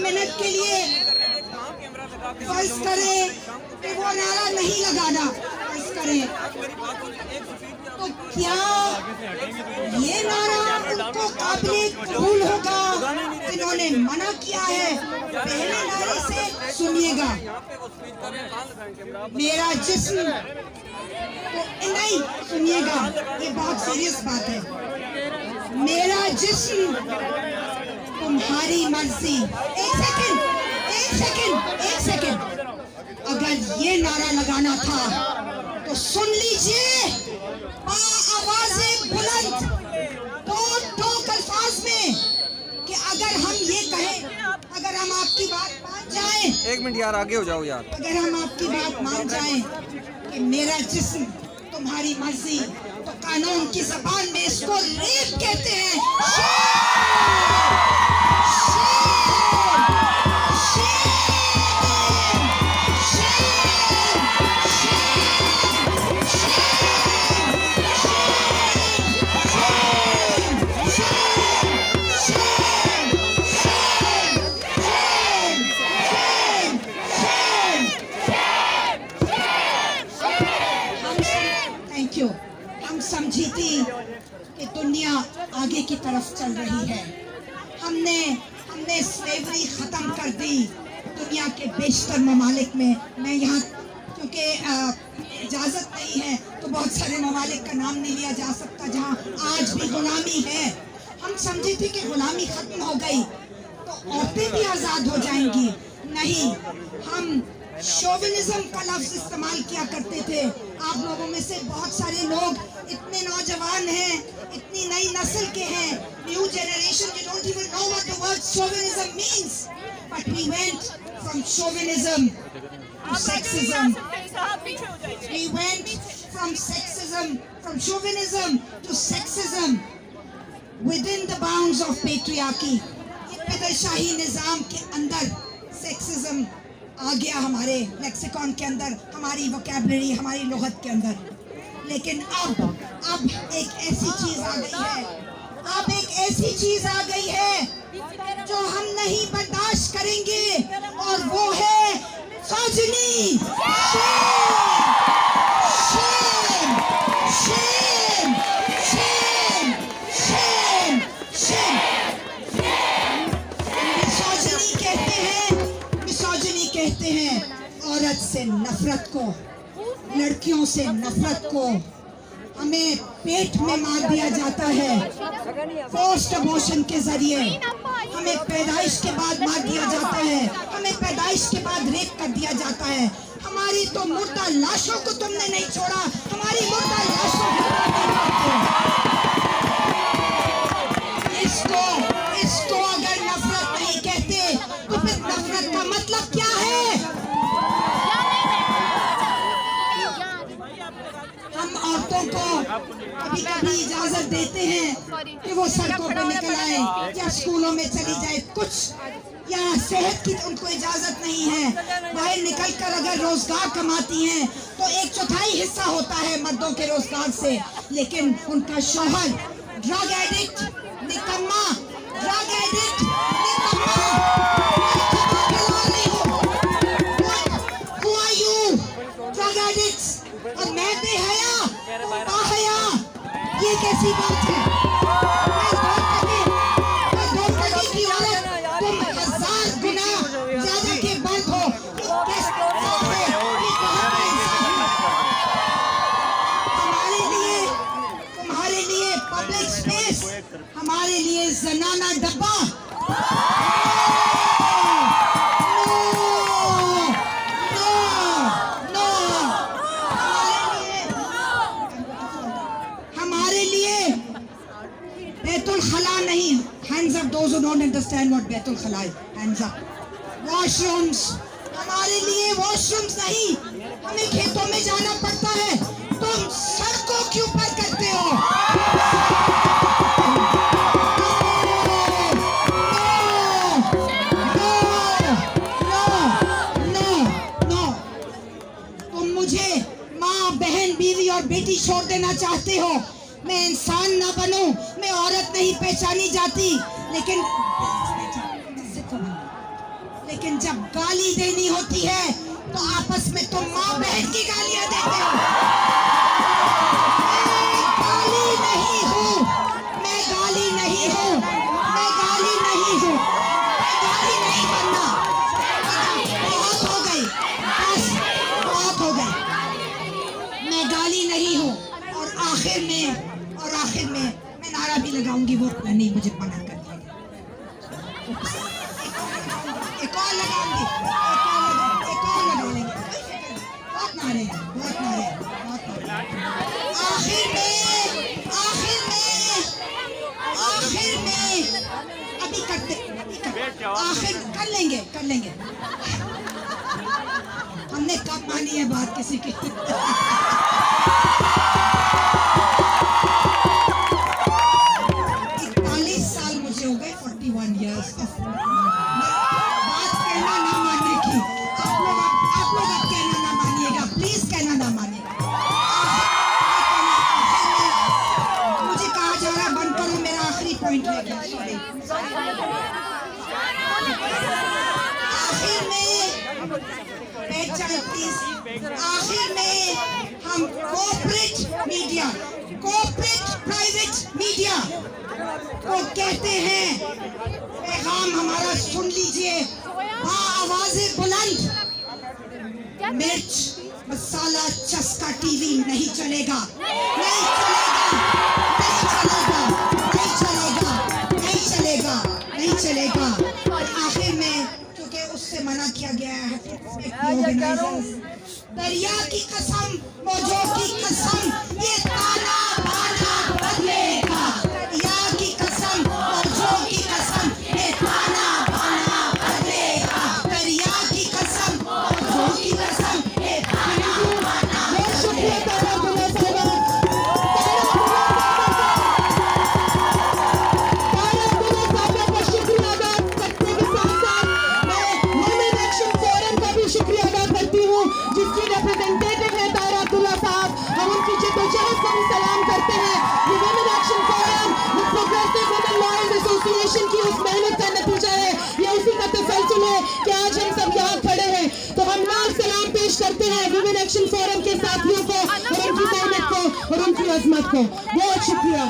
Minute के लिए फर्ज करें कि वो नारा नहीं लगाना, फर्ज करें, तो क्या ये नारा उनको काबिल कबूल होगा जिन्होंने मना किया है? पहले नारे से सुनिएगा, मेरा जिस्म, तो नहीं सुनिएगा, ये बहुत सीरियस बात है। मेरा जिस्म तुम्हारी मर्जी। एक सेकंड, एक सेकंड, एक सेकंड, अगर ये नारा लगाना था तो सुन लीजिए आवाज़ें बुलंद, ठोक अल्फाज में, कि अगर हम ये कहें, अगर हम आपकी बात मान जाएं, एक मिनट यार, आगे हो जाओ यार, अगर हम आपकी बात मान जाएं कि मेरा जिस्म तुम्हारी मर्जी, तो कानून की जबान में इसको रेप कहते हैं। हम समझी थी कि दुनिया आगे की तरफ चल रही है। हमने स्लेवरी ख़त्म कर दी दुनिया के बेशतर ममालिक में। मैं यहाँ क्योंकि इजाज़त नहीं है तो बहुत सारे ममालिक का नाम नहीं लिया जा सकता जहाँ आज भी गुलामी है। हम समझी थी कि गुलामी ख़त्म हो गई तो औरतें भी आज़ाद हो जाएंगी। नहीं, हम शोविनिज्म का लफ्ज़ इस्तेमाल किया करते थे। आप लोगों में से बहुत सारे लोग इतने नौजवान हैं, इतनी नई नस्ल के हैं, new generation, you don't even know what the word chauvinism means, but we went from chauvinism to sexism. We went from sexism, from chauvinism to sexism within the bounds of patriarchy. पिदरशाही निज़ाम के अंदर sexism आ गया हमारे lexicon के अंदर, हमारी vocabulary, हमारी लुगत के अंदर। लेकिन अब एक ऐसी चीज आ गई है, अब एक ऐसी चीज आ गई है जो हम नहीं बर्दाश्त करेंगे, और वो है misogyny. Shame, shame, shame, shame, shame, shame. Misogyny कहते हैं औरत से नफरत को, लड़कियों से नफरत को। हमें पेट में मार दिया जाता है फोर्स्ड अबॉर्शन के जरिए, हमें पैदाइश के बाद मार दिया जाता है, हमें पैदाइश के बाद रेप कर दिया जाता है। हमारी तो मुर्दा लाशों को तुमने नहीं छोड़ा, हमारी मुर्दा लाशों को नहीं मारते। इसको अगर नफरत नहीं कहते तो फिर नफरत का मतलब क्या है? हम औरतों को कभी-कभी इजाजत देते हैं कि वो सड़कों पर निकल आए या स्कूलों में चली जाए, कुछ या सेहत की उनको इजाजत नहीं है। बाहर निकलकर अगर रोजगार कमाती हैं तो 1/4 हिस्सा होता है मर्दों के रोजगार से, लेकिन उनका शौहर ड्रग एडिक्ट, निकम्मा, ड्रग एडिक्ट, निकम्मा। Who are you? Drug addicts। और मैं बेहया, बाहया, ये कैसी बात है? की औरत तुम 1000 गुना ज्यादा के बंद हो, तुम्हारे लिए पब्लिक स्पेस, हमारे लिए जनाना डब्बा। बैतुल खला नहीं, hands up those who don't understand what Betul खला है, hands up। वॉशरूम्स, हमारे लिए वॉशरूम्स नहीं, हमें खेतों में जाना पड़ता है, तुम सड़कों के ऊपर करते हो। तुम मुझे माँ, बहन, बीवी और बेटी छोड़ देना चाहते हो। मैं इंसान ना बनूं, मैं औरत नहीं पहचानी जाती, लेकिन लेकिन जब गाली देनी होती है तो आपस में तुम माँ बहन की गालियां देते हो। मैं गाली नहीं हूँ, मैं गाली नहीं हूँ, मैं गाली नहीं हूँ, मैं गाली नहीं बनना। बहुत हो गई, बस बहुत हो गई। मैं गाली नहीं हूँ। और आखिर में मैं नारा भी लगाऊंगी, वोट नहीं मुझे मना कर दिया। एक और लगाऊंगी, एक और लगा लेंगे। बहुत नारे हैं, बहुत नारे हैं, बहुत नारे। आखिर में अभी आखिर कर लेंगे। हमने कब मानी है बात किसी की? 41 साल मुझे हो गए, 41 years of बात कहना ना मानने की। आप लोग अब कहना ना मानिएगा, प्लीज कहना ना मानिएगा। मुझे कहा जा रहा है बंद करो, मेरा आखिरी पॉइंट रह गया, सॉरी। आखिर में हम कोऑपरेट प्राइवेट मीडिया को कहते हैं, पैगाम हमारा सुन लीजिए। आवाज़े बुलंद, मिर्च मसाला चस्का टीवी नहीं चलेगा, नहीं चलेगा, नहीं चलेगा, नहीं चलेगा, नहीं चलेगा। और आखिर में क्योंकि उससे मना किया गया है, दरिया की कसम, मौजों की कसम, ये ताना बाना बदलेगा। दरिया की कसम, मौजों की कसम, ये ताना बाना बदलेगा। दरिया की कसम, मौजों की कसम, ये ताना बाना बदलेगा। करते हैं वुमेन एक्शन फोरम के साथियों को और उनकी मेहनत को और उनकी अजमत को। बहुत शुक्रिया।